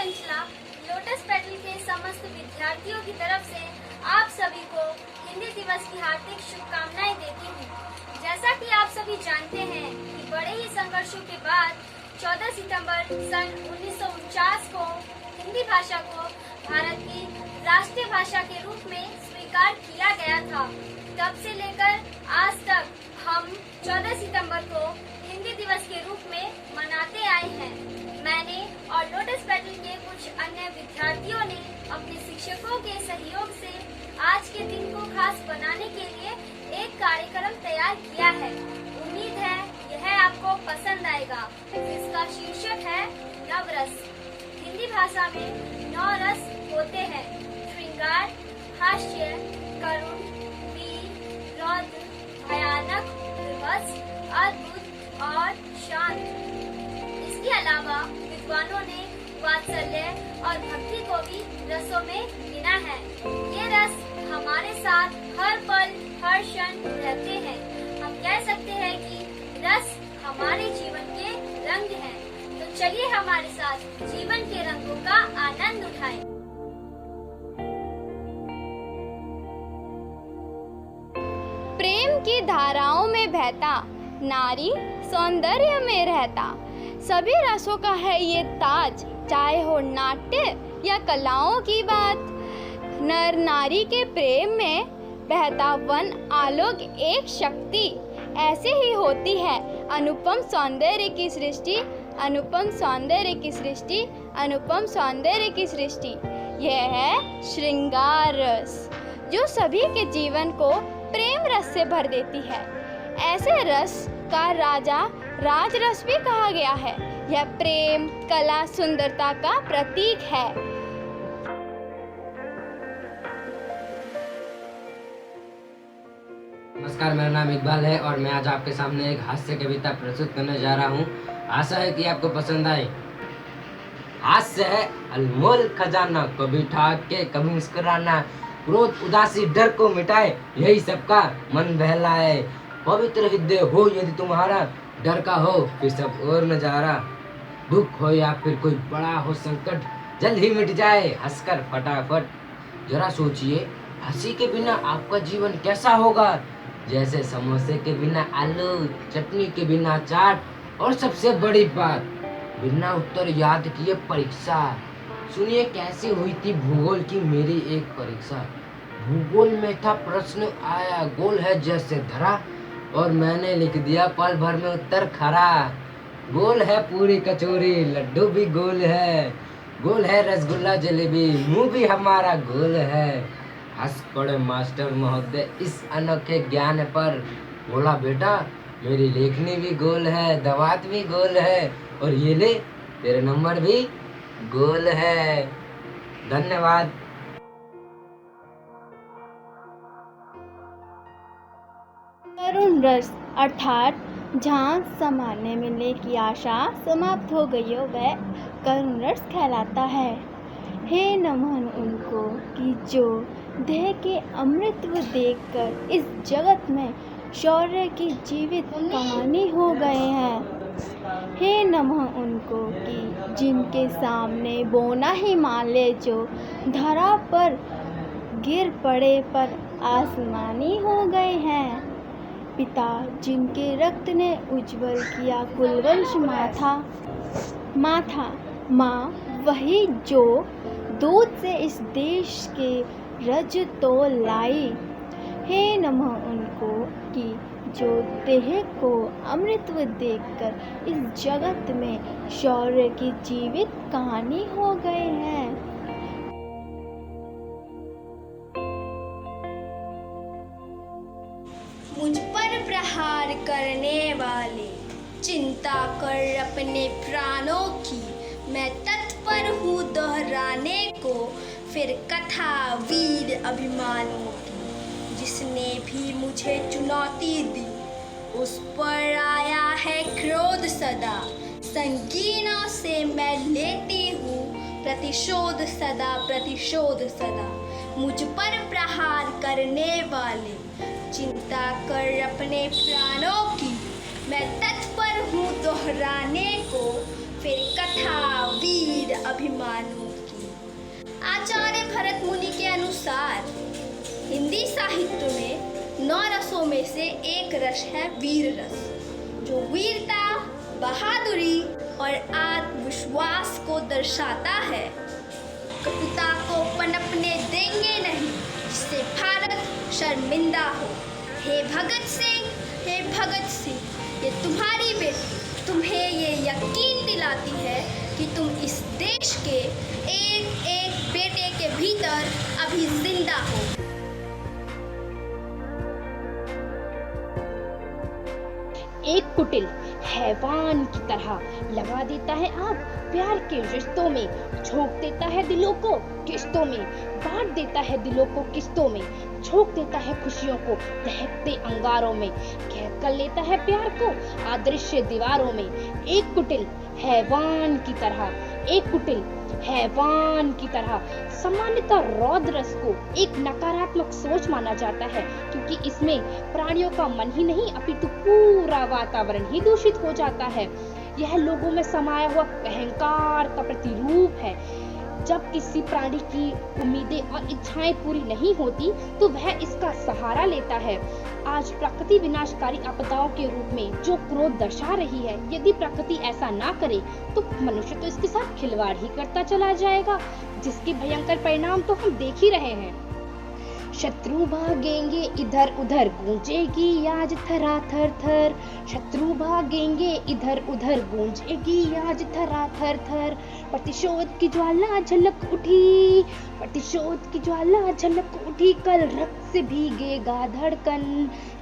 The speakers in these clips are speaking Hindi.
चंचला लोटस पेटल के समस्त विद्यार्थियों की तरफ से आप सभी को हिंदी दिवस की हार्दिक शुभकामनाएं देती हूँ। जैसा कि आप सभी जानते हैं कि बड़े ही संघर्षों के बाद 14 सितंबर सन 1949 को हिंदी भाषा को भारत की राष्ट्रीय भाषा के रूप में स्वीकार किया गया था। तब से लेकर आज तक हम 14 सितंबर को हिंदी दिवस के रूप में मनाते आए हैं। मैंने और लोटस पेटल के कुछ अन्य विद्यार्थियों ने अपने शिक्षकों के सहयोग से आज के दिन को खास बनाने के लिए एक कार्यक्रम तैयार किया है। उम्मीद है यह आपको पसंद आएगा, जिसका शीर्षक है नवरस। हिंदी भाषा में 9 रस होते हैं: श्रृंगार, हास्य, करुण, वीर, रौद्र, भयानक, विभत्स, अद्भुत और शांत। इसके अलावा विद्वानों ने वात्सल्य और भक्ति को भी रसों में गिना है। ये रस हमारे साथ हर पल हर क्षण रहते हैं। हम कह सकते हैं कि रस हमारे जीवन के रंग हैं। तो चलिए हमारे साथ जीवन के रंगों का आनंद उठाएं। प्रेम की धाराओं में बहता, नारी सौंदर्य में रहता, सभी रसों का है ये ताज, चाहे हो नाट्य या कलाओं की बात। नर नारी के प्रेम में बहता वन आलोक एक शक्ति, ऐसे ही होती है अनुपम सौंदर्य की सृष्टि, अनुपम सौंदर्य की सृष्टि, अनुपम सौंदर्य की सृष्टि। यह है श्रृंगार रस, जो सभी के जीवन को प्रेम रस से भर देती है। ऐसे रस का राजा राजरस भी कहा गया है। यह प्रेम, कला, सुंदरता का प्रतीक है। नमस्कार, मेरा नाम इकबाल है और मैं आज आपके सामने एक हास्य कविता प्रस्तुत करने जा रहा हूँ। आशा है कि आपको पसंद आए। हास्य है अनमोल खजाना, कभी ठाक के कभी मुस्कुराना, क्रोध उदासी डर को मिटाए, यही सबका मन बहलाए। पवित्र हृदय हो यदि तुम्हारा, डर का हो फिर सब और नजारा, दुख हो या फिर कोई बड़ा हो संकट, जल्द ही मिट जाए हंसकर फटाफट। जरा सोचिए, हंसी के बिना आपका जीवन कैसा होगा? जैसे समोसे के बिना आलू, चटनी के बिना चाट, और सबसे बड़ी बात, बिना उत्तर याद किए परीक्षा। सुनिए कैसी हुई थी भूगोल की मेरी एक परीक्षा। भूगोल में था प्रश्न आया, गोल है जैसे धरा, और मैंने लिख दिया पल भर में उत्तर खरा। गोल है पूरी कचौरी, लड्डू भी गोल है, गोल है रसगुल्ला जलेबी, मुंह भी हमारा गोल है। हंस पड़े मास्टर महोदय इस अनोखे ज्ञान पर, बोला बेटा मेरी लेखनी भी गोल है, दवात भी गोल है, और ये ले तेरे नंबर भी गोल है। धन्यवाद। करुण रस अर्थात जहाँ संभालने मिलने की आशा समाप्त हो गई हो, वह करुण रस कहलाता है। हे नमन उनको कि जो देह के अमृतत्व देखकर इस जगत में शौर्य की जीवित कहानी हो गए हैं। हे नमः उनको कि जिनके सामने बोना ही मान ले, जो धरा पर गिर पड़े पर आसमानी हो गए हैं। पिता जिनके रक्त ने उज्जवल किया कुलवंश माथा, माँ वही जो दूध से इस देश के रज तो लाई। हे नमः उनको कि जो देह को अमृतत्व देखकर इस जगत में शौर्य की जीवित कहानी हो गए हैं। मुझ पर प्रहार करने वाले, चिंता कर अपने प्राणों की, मैं तत्पर हूँ दोहराने को फिर कथा वीर अभिमानों की। जिसने भी मुझे चुनौती दी, उस पर आया है क्रोध सदा, संगीनों से मैं लेती हूँ प्रतिशोध सदा, प्रतिशोध सदा। मुझ पर प्रहार करने वाले, चिंता कर अपने प्राणों की, मैं तत्पर हूँ दोहराने को फिर कथा वीर अभिमानों की। आचार्य भरत मुनि के अनुसार हिंदी साहित्य में 9 रसों में से एक रस है वीर रस, जो वीरता, बहादुरी और आत्मविश्वास को दर्शाता है। कटुता को पनपने देंगे नहीं, जिससे भारत शर्मिंदा हो। हे भगत सिंह, ये तुम्हारी बेटी तुम्हें ये यकीन दिलाती है कि तुम इस देश के एक एक बेटे के भीतर अभी जिंदा हो। एक कुटिल हैवान की तरह लगा देता है आग प्यार के रिश्तों में, झोंक देता है दिलों को किस्तों में, बांट देता है दिलों को किस्तों में, झोंक देता है खुशियों को दहकते अंगारों में, कैद कर लेता है प्यार को अदृश्य दीवारों में। एक कुटिल हैवान की तरह, एक कुटिल हैवान की तरह। सामान्यतः रौद्र रस को एक नकारात्मक सोच माना जाता है, क्योंकि इसमें प्राणियों का मन ही नहीं अपितु पूरा वातावरण ही दूषित हो जाता है। यह लोगों में समाया हुआ अहंकार का प्रतिरूप है। जब किसी प्राणी की उम्मीदें और इच्छाएं पूरी नहीं होती तो वह इसका सहारा लेता है। आज प्रकृति विनाशकारी आपदाओं के रूप में जो क्रोध दर्शा रही है, यदि प्रकृति ऐसा ना करे तो मनुष्य तो इसके साथ खिलवाड़ ही करता चला जाएगा, जिसके भयंकर परिणाम तो हम देख ही रहे हैं। शत्रु भागेंगे इधर उधर गूंजेगी आज थरा थर थर, शत्रु भागेंगे इधर उधर गूंजेगी आज थरा थर थर। प्रतिशोध की ज्वाला झलक उठी, प्रतिशोध की ज्वाला झलक उठी, कल रक्त से भीगेगा धड़कन,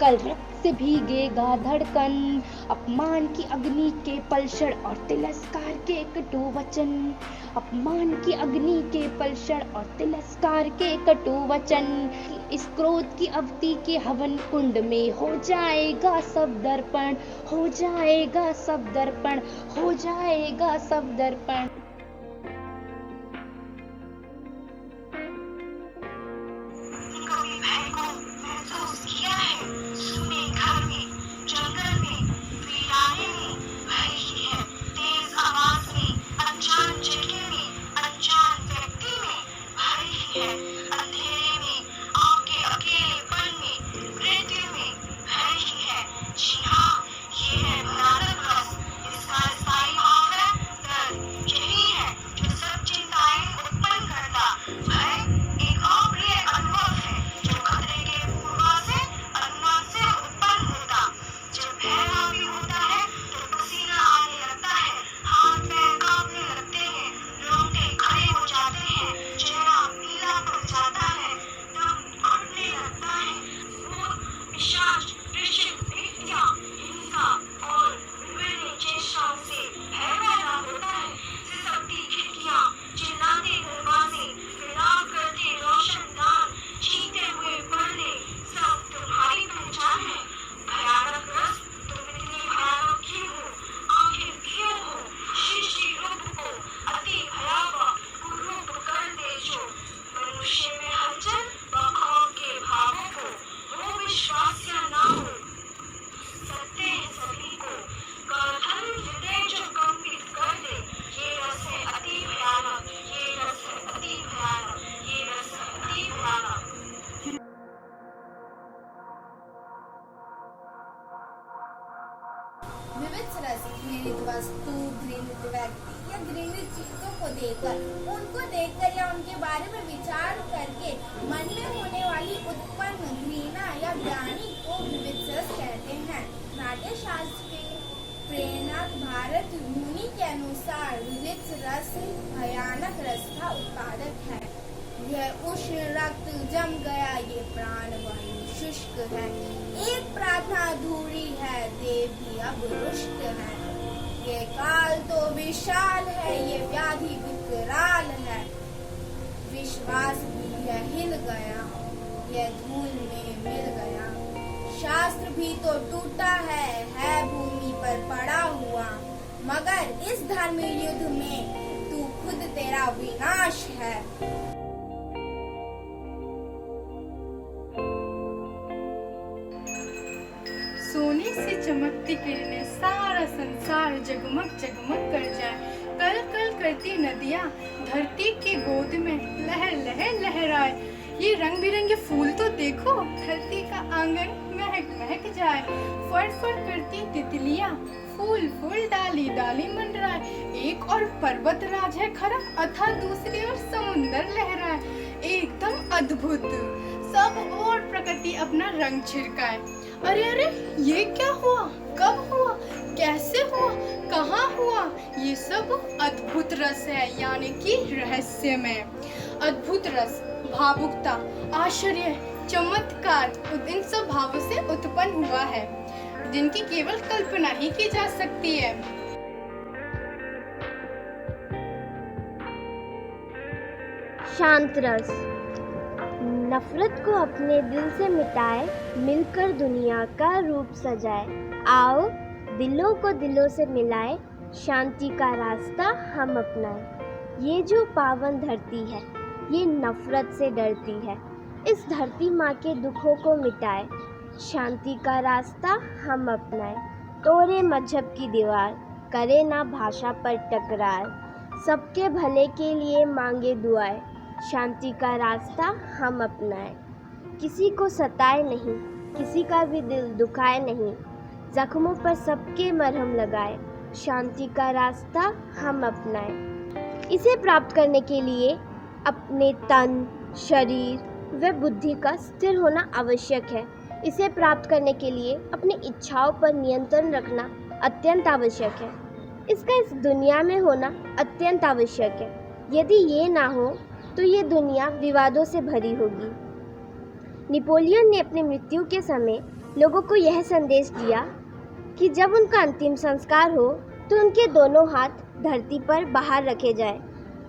कल रक्त से भीगेगा धड़कन। अपमान की अग्नि के पलशण और तिरस्कार के कटु वचन, अपमान की अग्नि के पलशण और तिरस्कार के कटु वचन। इस क्रोध की अवधि के हवन कुंड में हो जाएगा सब दर्पण, हो जाएगा सब दर्पण, हो जाएगा सब दर्पण। कभी भय को महसूस किया है? सुने घर में, जंगल में, वीराने में भय ही है। तेज आवाज में, अनजान जगह में, अनजान व्यक्ति में भय ही है। अंधेरे में, आपके अकेलेपन में, मृत्यु में भय ही है। जी हाँ, ये है भयानक रस। इसका स्थायी भाव है डर। यही है जो सब चिंताएं उत्पन्न करता। भय एक अप्रिय अनुभव है जो खतरे के पूर्वाग्रह से अनुमान से उत्पन्न होता। जब भय हावी होता है तो पसीना आने लगता है, हाथ पैर कांपने लगते हैं, रोंगटे खड़े हो जाते हैं, चेहरा पीला पड़ जाता है, दम घुटने लगता है। भूत, पिशाच, वृश्चिक, भिड़ंतियां, हिंसा और विभिन्न चेष्टाओं से भय पैदा होता है। सिसकती खिड़कियां, चिल्लाते दरवाजे, विलाप करते रोशनदान, चीखते हुए पर्दे, सब तुम्हारी पहचान है। भयानक रस, तुम इतनी भयानक क्यों हो? आखिर क्यों हो? सृष्टि रूप को अति भयावह कुरूप कर दे जो मनुष्य में हलचल व खौफ के भावों को वो विश्वास या ना हो सकते हैं सभी को। गौधन हृदय जो कंपित कर दे, ये रस है अति भयानक, ये रस है अति भयानक, ये रस है अति भयानक। विविध रस घृणित वस्तु, घृणित व्यक्ति या घृणित चीजों को देखकर या उनके बारे में विचार करके मन में होने वाली उत्पन्न घृणा या ग्लानि को विविध रस कहते हैं। नाट्य शास्त्र के प्रेरणार्थ भारत मुनि के अनुसार विविध रस भयानक रस का उत्पादक है। यह उष्ण रक्त जम गया, ये प्राण वायु शुष्क है, एक प्रार्थना अधूरी है, देव भी अब रुष्ट है। ये काल तो विशाल है, ये व्याधि विकराल है, विश्वास भी यह हिल गया, यह धूल में मिल गया। शास्त्र भी तो टूटा है भूमि पर पड़ा हुआ, मगर इस धर्म युद्ध में तू खुद तेरा विनाश है। सोने से चमकती किरणें सारा संसार जगमग जगमग कर जाए। कल कल करती नदियाँ धरती के गोद में लहर लहर लहराए। ये रंग बिरंगे फूल तो देखो, धरती का आंगन महक महक जाए। फड़ फड़ करती तितलियाँ फूल फूल डाली डाली मंडराए। एक और पर्वत राज है खड़ा, अथा दूसरी ओर समुंदर लहराए। एकदम अद्भुत, सब और प्रकृति अपना रंग छिड़काए। अरे अरे, ये क्या हुआ, कब हुआ, कैसे हुआ, कहाँ हुआ? ये सब अद्भुत रस है, यानी कि रहस्यमय। अद्भुत रस, भावुकता, आश्चर्य, चमत्कार, इन सब भावों से उत्पन्न हुआ है, जिनकी केवल कल्पना ही की जा सकती है। शांत रस, नफरत को अपने दिल से मिटाए, मिलकर दुनिया का रूप सजाए। आओ दिलों को दिलों से मिलाए, शांति का रास्ता हम अपनाएं। ये जो पावन धरती है, ये नफरत से डरती है। इस धरती माँ के दुखों को मिटाए, शांति का रास्ता हम अपनाएं। तोड़े मजहब की दीवार, करे ना भाषा पर टकरार। सबके भले के लिए मांगे दुआएं, शांति का रास्ता हम अपनाएं। किसी को सताए नहीं, किसी का भी दिल दुखाए नहीं। जख्मों पर सबके मरहम लगाए, शांति का रास्ता हम अपनाएं। इसे प्राप्त करने के लिए अपने तन, शरीर व बुद्धि का स्थिर होना आवश्यक है। इसे प्राप्त करने के लिए अपनी इच्छाओं पर नियंत्रण रखना अत्यंत आवश्यक है। इसका इस दुनिया में होना अत्यंत आवश्यक है। यदि ये ना हो तो ये दुनिया विवादों से भरी होगी। नेपोलियन ने अपनी मृत्यु के समय लोगों को यह संदेश दिया कि जब उनका अंतिम संस्कार हो तो उनके दोनों हाथ धरती पर बाहर रखे जाएं,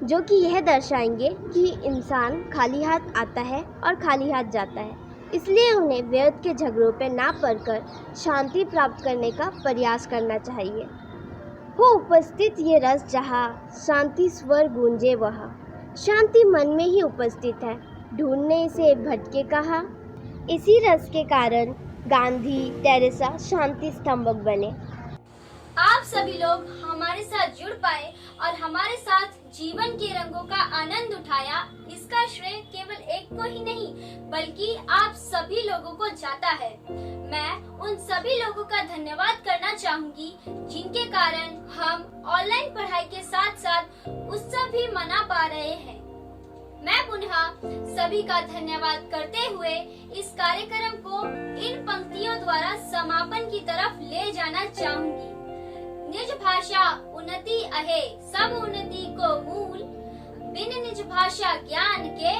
जो कि यह दर्शाएंगे कि इंसान खाली हाथ आता है और खाली हाथ जाता है। इसलिए उन्हें व्यर्थ के झगड़ों पर ना पड़कर शांति प्राप्त करने का प्रयास करना चाहिए। हो उपस्थित ये रस जहाँ, शांति स्वर गूंजे वहाँ। शांति मन में ही उपस्थित है, ढूंढने से भटके कहाँ। इसी रस के कारण गांधी, टेरेसा शांति स्तंभक बने। आप सभी लोग हमारे साथ जुड़ पाए और हमारे साथ जीवन के रंगों का आनंद उठाया, इसका श्रेय केवल एक को ही नहीं बल्कि आप सभी लोगों को जाता है। मैं उन सभी लोगों का धन्यवाद करना चाहूंगी जिनके कारण हम ऑनलाइन पढ़ाई के साथ साथ उत्सव भी मना पा रहे हैं। मैं पुनः सभी का धन्यवाद करते हुए इस कार्यक्रम को इन पंक्तियों द्वारा समापन की तरफ ले जाना चाहूंगी। निज भाषा उन्नति अहे, सब उन्नति को मूल। बिन निज भाषा ज्ञान के